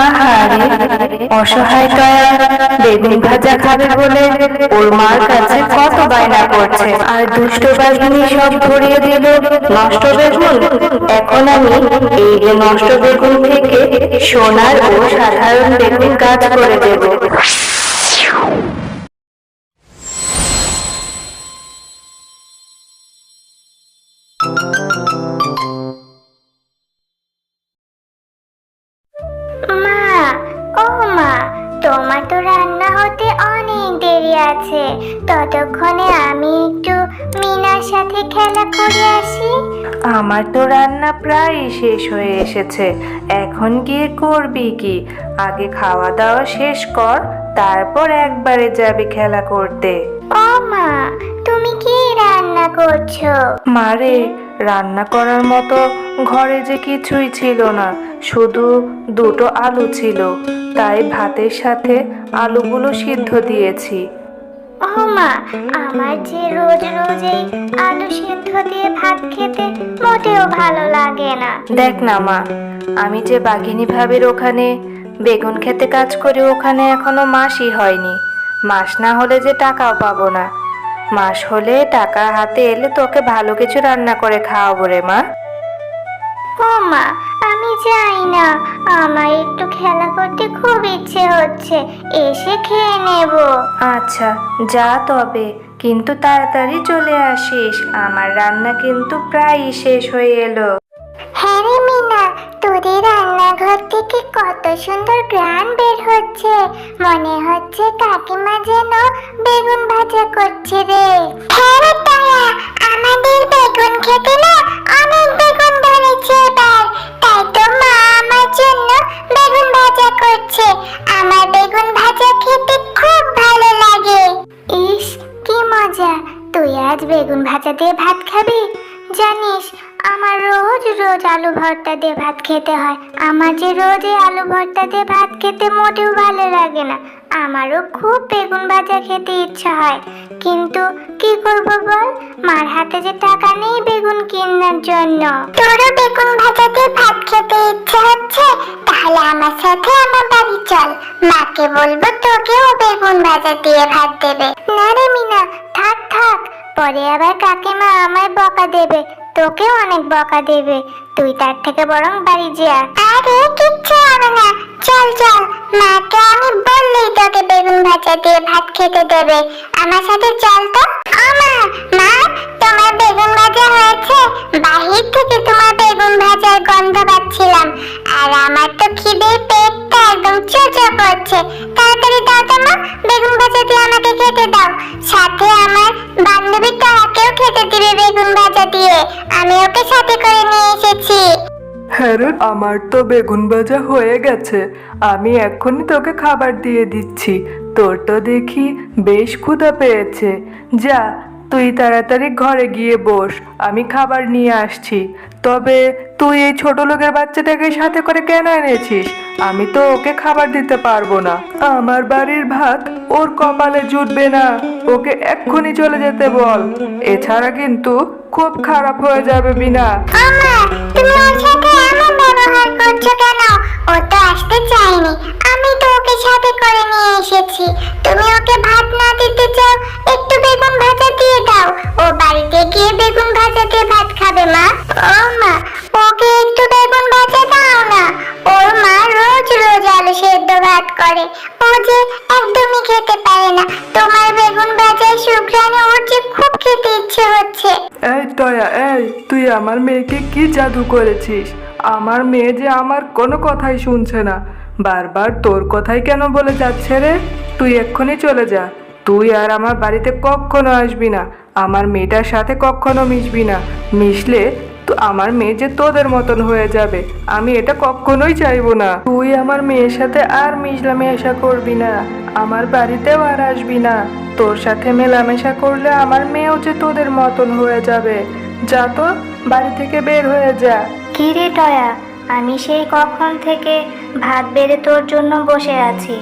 আহারে, অসহায় টয়া বেগুন ভাজা খাবে বলে ওর মার কাছে কত বায়না করছে, আর দুষ্ট বাঘিনী সব ধরিয়ে দিল নষ্ট বেগুন। এখন আমি এই যে নষ্ট বেগুন থেকে সোনার ও সাধারণ বেগুন গাছ করে দেব। মা, ও মা, তোমার তো রান্না হতে অনেক দেরি আছে। ততক্ষণে আমি একটু মিনার সাথে খেলা করে আসি। আমার তো রান্না প্রায় শেষ হয়ে এসেছে, এখন গিয়ে করবি কি? আগে খাওয়া দাওয়া শেষ কর, তারপর একবারে যাবি খেলা করতে। ও মা, তুমি কি রান্না করছো? মারে, রান্না করার মতো ঘরে যে কিছুই ছিল না, শুধু দুটো আলু ছিল, তাই ভাতের সাথে আলুগুলো সিদ্ধ দিয়েছি। ও মা, আমার যে রোজ রোজ এই আলু সিদ্ধ দিয়ে ভাত খেতে মোটেও ভালো লাগে না। দেখ না মা, আমি যে বাঘিনী ভাবির ওখানে বেগুন খেতে কাজ করি, ওখানে এখনো মাসই হয়নি। মাস না হলে যে টাকাও পাবো না। মাস হলে টাকা হাতে এলে তোকে ভালো কিছু রান্না করে খাওয়াবো রে মা। ও মা, আমি যাই না, আমার একটু খেলা করতে খুব ইচ্ছে হচ্ছে, এসে খেয়ে নেব। আচ্ছা, যা তবে, কিন্তু তাড়াতাড়ি চলে আসিস, আমার রান্না কিন্তু প্রায়ই শেষ হয়ে এলো। হ্যাঁ রে মিনা, তোদের রান্নাঘর থেকে কত সুন্দর ঘ্রাণ বের হচ্ছে, মনে হচ্ছে কাকিমা যেন বেগুন ভাজা করছে রে। হ্যাঁ রে তায়া, আমাদের বেগুন খেতে না অনেক বেগুন ধরেছে এবার, তাই তো মা আমার জন্য বেগুন ভাজা করছে। আমার বেগুন ভাজা খেতে খুব ভালো লাগে। ইস, কি মজা! তুই আজ বেগুন ভাজা দিয়ে ভাত খাবি? জানিস, আমার রোজ রোজ আলু ভর্তা দিয়ে ভাত খেতে হয়। আমার যে রোজ এই আলু ভর্তা দিয়ে ভাত খেতে মোটেও ভালো লাগে না। আমারও খুব বেগুন ভাজা খেতে ইচ্ছা হয়, কিন্তু কি করব বল, মার হাতে যে টাকা নেই বেগুন কেনার জন্য। তোরও বেগুন ভাজা দিয়ে ভাত খেতে ইচ্ছা হচ্ছে? তাহলে আমার সাথে আমার বাড়ি চল, মাকে বলবো তোকেও বেগুন ভাজা দিয়ে ভাত দেবে। না রে মিনা, থাক থাক, পরে আবার কাকিমা আমায় বকা দেবে, তোকেও অনেক বকা দেবে। তুই তার থেকে বরং বাড়ি যা। আরে কিচ্ছু হবে না, চল চল, মাকে আমি বললেই তোকে বেগুন ভাজা দিয়ে ভাত খেতে দেবে। আমার সাথে চল তো। আমা, মা, তোমার বেগুন ভাজা হয়েছে? বাহির থেকে তোমার বেগুন ভাজার গন্ধ পাচ্ছিলাম, আর আমার তো খিদের পেটটা একদম চোচো করছে। তাড়াতাড়ি দাও তো মা, বেগুন ভাজা দিয়ে আমাকে খেতে দাও, সাথে আমার বান্ধবী তাকেও খেতে দিবে বেগুন ভাজা দিয়ে, আমি ওকে সাথে করে নিয়ে এসেছি। হ্যাঁ রে, আমার তো বেগুন ভাজা হয়ে গেছে, আমি এক্ষুনি তোকে খাবার দিয়ে দিচ্ছি। তোর তো দেখি বেশ ক্ষুধা পেয়েছে, যা তুই তাড়াতাড়ি ঘরে গিয়ে বস, আমি খাবার নিয়ে আসছি। তবে তুই এই ছোট লোকের বাচ্চাটাকে সাথে করে কেন এনেছিস? আমি তো ওকে খাবার দিতে পারবো না, আমার বাড়ির ভাত ওর কপালে জুটবে না, ওকে এক্ষুনি চলে যেতে বল, এছাড়া কিন্তু খুব খারাপ হয়ে যাবে বিনা। আমা, তুমি ওর সাথে এমন ব্যবহার করছো কেন? ও তো আসতে চায়নি, আমি তো ওকে সাথে করে নিয়ে এসেছি। তুমি ওকে ভাত না দিতে চাও, একটু বেগুন ভাজা দিয়ে দাও, ও বাড়িতে গিয়ে বেগুন ভাজা দিয়ে ভাত খাবে। মা, ও মা, ওকে একটু বেগুন ভাজা দাও না। ওর মা রোজ রোজ আলু সেদ্ধ ভাত করে, ও যে একদমই খেতে পারে না। তোমার বেগুন ভাজার সুঘ্রাণে ওর যে খুব খেতে ইচ্ছে হচ্ছে। এই টয়া, এই তুই আমার মেয়েকে কি জাদু করেছিস? আমার মেয়ে যে আমার কোনো কথাই শুনছে না, বারবার তোর কথাই কেন বলে যাচ্ছে রে? তুই এক্ষুনি চলে যা, তুই আর আমার বাড়িতে কখনো আসবি না, আমার মেয়েটার সাথে কখনো মিশবি না, মিশলে তো আমার মেয়ে যে তোদের মতন হয়ে যাবে, আমি এটা কখনোই চাইবো না। তুই আমার মেয়ের সাথে আর মেশা করবি না, আমার বাড়িতেও আর আসবি না, তোর সাথে মেলামেশা করলে আমার মেয়েও যে তোদের মতন হয়ে যাবে। যা তো, বাড়ি থেকে বের হয়ে যা। কি রে টয়া, আমি সেই কখন থেকে ভাত বেড়ে তোর জন্য বসে আছি,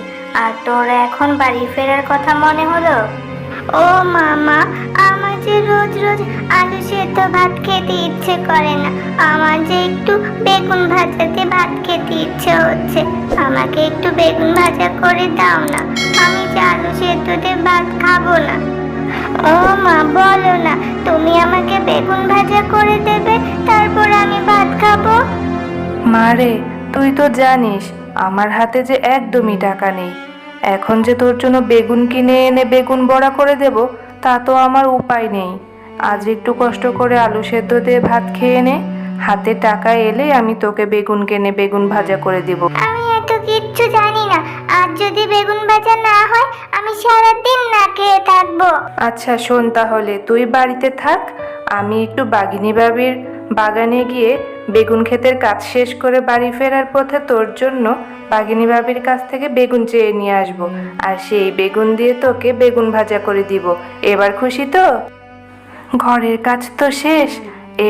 আর তোর এখন বাড়ি ফেরার কথা মনে হলো? ও মামা, আমার যে রোজ রোজ আলু সেদ্ধ ভাত খেতে ইচ্ছে করে না, আমার যে একটু বেগুন ভাজাতে ভাত খেতে ইচ্ছে হচ্ছে। আমাকে একটু বেগুন ভাজা করে দাও না, আমি যে আলু সেদ্ধ দিয়ে ভাত খাবো না। ও মা, বলো না তুমি আমাকে বেগুন ভাজা করে দেবে, তারপর আমি ভাত খাবো। মারে, তুই তো জানিস আমার হাতে যে একদমই টাকা নেই। এখন যে তোর জন্য বেগুন কিনে এনে বেগুন বড়া করে দেব, তা তো আমার উপায় নেই। আজ একটু কষ্ট করে আলু সেদ্ধ দিয়ে ভাত খেয়ে নে, হাতে টাকা এলে আমি তোকে বেগুন কিনে বেগুন ভাজা করে দিব। আমি এত কিচ্ছু জানি না, আজ যদি বেগুন ভাজা না হয় আমি সারাদিন না খেয়ে থাকবো। আচ্ছা শোন, তাহলে তুই বাড়িতে থাক, আমি একটু বাঘিনী বাবির বাগানে গিয়ে বেগুন ক্ষেতের কাজ শেষ করে বাড়ি ফেরার পথে তোর জন্য বাঘিনী বাবির কাছ থেকে বেগুন চেয়ে নিয়ে আসবো, আর সেই বেগুন দিয়ে তোকে বেগুন ভাজা করে দিব। এবার খুশি তো? ঘরের কাজ তো শেষ,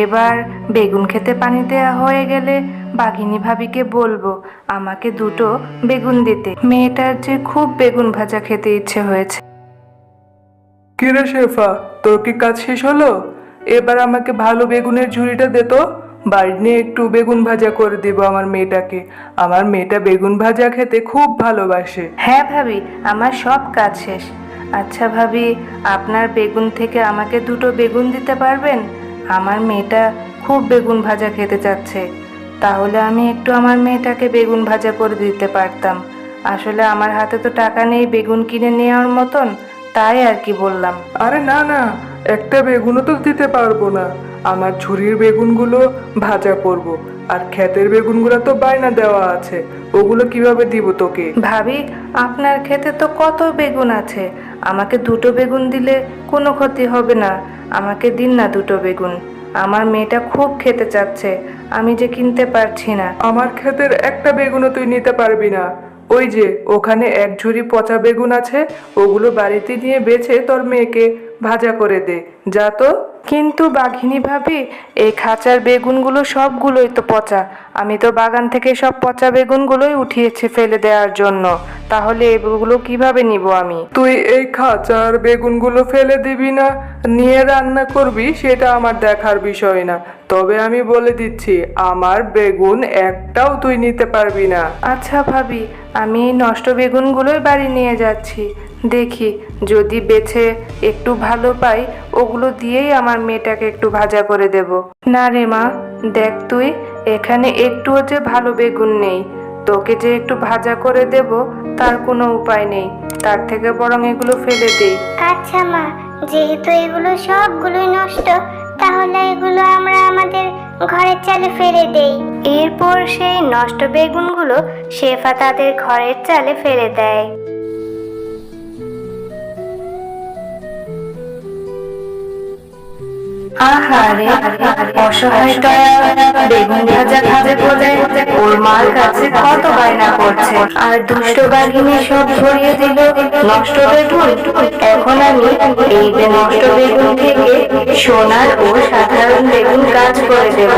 এবার বেগুন খেতে পানি দেওয়া হয়ে গেলে বাঘিনী ভাবিকে বলবো আমাকে দুটো বেগুন দিতে। মেয়েটার যে খুব বেগুন ভাজা খেতে ইচ্ছে হয়েছে। কিরে শেফা, তোর কি কাজ শেষ হলো? এবার আমাকে ভালো বেগুনের ঝুড়িটা দে তো, বাড়ি নিয়ে একটু বেগুন ভাজা করে দিব আমার মেয়েটাকে। আমার মেয়েটা বেগুন ভাজা খেতে খুব ভালোবাসে। হ্যাঁ ভাবি, আমার সব কাজ শেষ। আচ্ছা ভাবি, আপনার বেগুন থেকে আমাকে দুটো বেগুন দিতে পারবেন? আমার মেয়েটা খুব বেগুন ভাজা খেতে চাচ্ছে, তাহলে আমি একটু আমার মেয়েটাকে বেগুন ভাজা করে দিতে পারতাম। আসলে আমার হাতে তো টাকা নেই বেগুন কিনে নেওয়ার মতন, তাই আর কি বললাম। আরে না না, একটা বেগুনও তো দিতে পারবো না। আমার ঝুড়ির বেগুনগুলো ভাজা করব, আর ক্ষেতের বেগুনগুলো তো বায়না দেওয়া আছে, ওগুলো কিভাবে দিব তোকে? ভাবি, আপনার ক্ষেতে তো কত বেগুন আছে, আমাকে দুটো বেগুন দিলে কোনো ক্ষতি হবে না। আমাকে দিন না দুটো বেগুন, আমার মেয়েটা খুব খেতে চাচ্ছে, আমি যে কিনতে পারছি না। আমার ক্ষেতের একটা বেগুনও তুই নিতে পারবি না। ওই যে ওখানে এক ঝুড়ি পচা বেগুন আছে, ওগুলো বাড়িতে নিয়ে বেছে তোর মেয়েকে ভাজা করে দে, যা তো। কিন্তু বাঘিনী ভাবি, এই খাঁচার বেগুনগুলো সবগুলোই তো পচা, আমি তো বাগান থেকে সব পচা বেগুনগুলোই উঠিয়েছি ফেলে দেওয়ার জন্য, তাহলে এগুলো কিভাবে নিব আমি? তুই এই খাঁচার বেগুনগুলো ফেলে দিবি না, নিয়ে রান্না করবি, সেটা আমার দেখার বিষয় না। তবে আমি বলে দিচ্ছি, আমার বেগুন একটাও তুই নিতে পারবি না। আচ্ছা ভাবি, আমি এই নষ্ট বেগুনগুলোই বাড়ি নিয়ে যাচ্ছি, দেখি যদি বেছে একটু ভালো পাই, ওগুলো দিয়েই আমার মেয়েটাকে একটু ভাজা করে দেব। না রে মা, দেখ তুই, এখানে একটুও যে ভালো বেগুন নেই, তোকে যে একটু ভাজা করে দেব তার কোনো উপায় নেই, তার থেকে বরং এগুলো ফেলে দেই। আচ্ছা মা, যেহেতু এগুলো সবগুলোই নষ্ট, তাহলে এগুলো আমরা আমাদের ঘরের চালে ফেলে দেই। এরপর সেই নষ্ট বেগুনগুলো শেফা তাদের ঘরের চালে ফেলে দেয়। আহারে, অসহায়টা বেগুন ভাজা খাবে বলে ওর মার কাছে কত বায়না করছে, আর দুষ্ট বাঘিনী সব ধরিয়ে দিল নষ্ট বেগুন। এখন আমি এই নষ্ট বেগুন থেকে সোনার ও সাধারণ বেগুন গাছ করে দেব।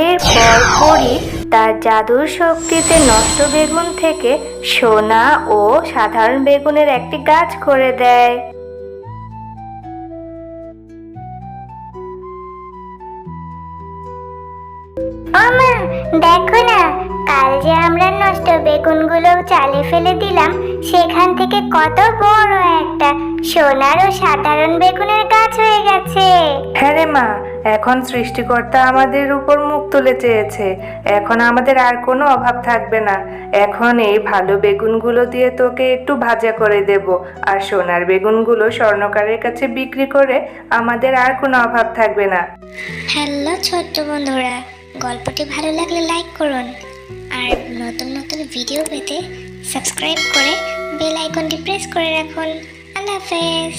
এরপর পরি তার জাদুর শক্তিতে নষ্ট বেগুন থেকে সোনা ও সাধারণ বেগুনের একটি গাছ করে দেয়। ওমা, দেখো না, কাল যে আমরা নষ্ট বেগুনগুলো চালে ফেলে দিলাম, সেখান থেকে কত বড় একটা সোনার ও সাধারণ বেগুনের গাছ হয়ে গেছে। হ্যাঁ রে মা, এখন সৃষ্টিকর্তা আমাদের উপর মুখ তুলে চেয়েছে, এখন আমাদের আর কোনো অভাব থাকবে না। এখন এই ভালো বেগুনগুলো দিয়ে তোকে একটু ভাজা করে দেব, আর সোনার বেগুনগুলো স্বর্ণকারের কাছে বিক্রি করে আমাদের আর কোনো অভাব থাকবে না। হ্যালো ছোট্ট বন্ধুরা, গল্পটি ভালো লাগলে লাইক করুন, আর নতুন নতুন ভিডিও পেতে সাবস্ক্রাইব করে বেল আইকনটি প্রেস করে রাখুন। আল্লাহ হাফেজ।